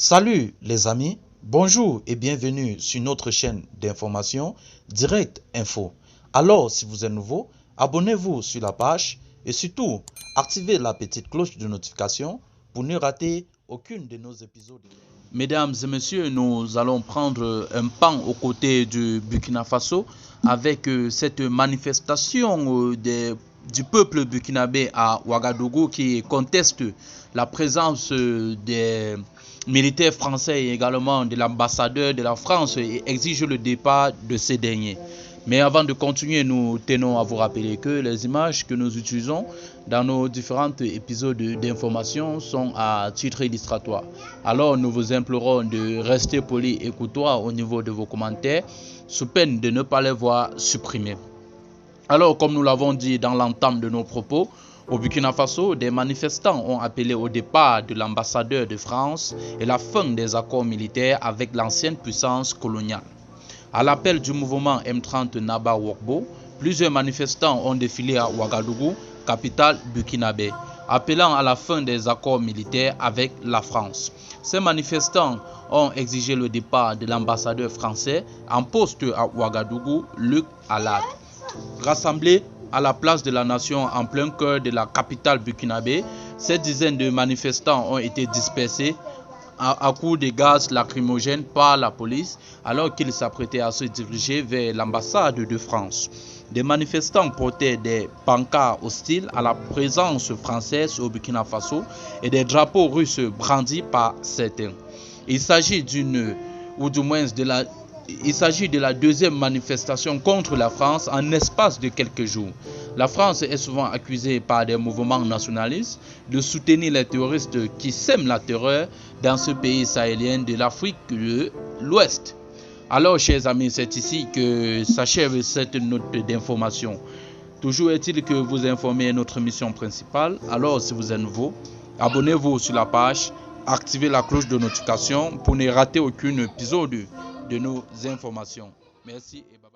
Salut les amis, bonjour et bienvenue sur notre chaîne d'information Direct Info. Alors si vous êtes nouveau, abonnez-vous sur la page et surtout activez la petite cloche de notification pour ne rater aucune de nos épisodes. Mesdames et messieurs, nous allons prendre un pan aux côtés du Burkina Faso avec cette manifestation du peuple burkinabé à Ouagadougou qui conteste la présence des militaires français et également de l'ambassadeur de la France et exige le départ de ces derniers. Mais avant de continuer, nous tenons à vous rappeler que les images que nous utilisons dans nos différents épisodes d'information sont à titre illustratoire. Alors nous vous implorons de rester polis et courtois au niveau de vos commentaires, sous peine de ne pas les voir supprimés. Alors comme nous l'avons dit dans l'entame de nos propos, au Burkina Faso, des manifestants ont appelé au départ de l'ambassadeur de France et la fin des accords militaires avec l'ancienne puissance coloniale. À l'appel du mouvement M30 Naba Wokbo, plusieurs manifestants ont défilé à Ouagadougou, capitale burkinabé, appelant à la fin des accords militaires avec la France. Ces manifestants ont exigé le départ de l'ambassadeur français en poste à Ouagadougou, Luc Alad. Rassemblés à la place de la nation en plein cœur de la capitale burkinabé, ces dizaines de manifestants ont été dispersés à coups de gaz lacrymogènes par la police alors qu'ils s'apprêtaient à se diriger vers l'ambassade de France. Des manifestants portaient des pancartes hostiles à la présence française au Burkina Faso et des drapeaux russes brandis par certains. Il s'agit de la deuxième manifestation contre la France en espace de quelques jours. La France est souvent accusée par des mouvements nationalistes de soutenir les terroristes qui sèment la terreur dans ce pays sahélien de l'Afrique de l'Ouest. Alors, chers amis, c'est ici que s'achève cette note d'information. Toujours est-il que vous informez notre mission principale. Alors, si vous êtes nouveau, abonnez-vous sur la page, activez la cloche de notification pour ne rater aucun épisode de nos informations. Merci et bye bye.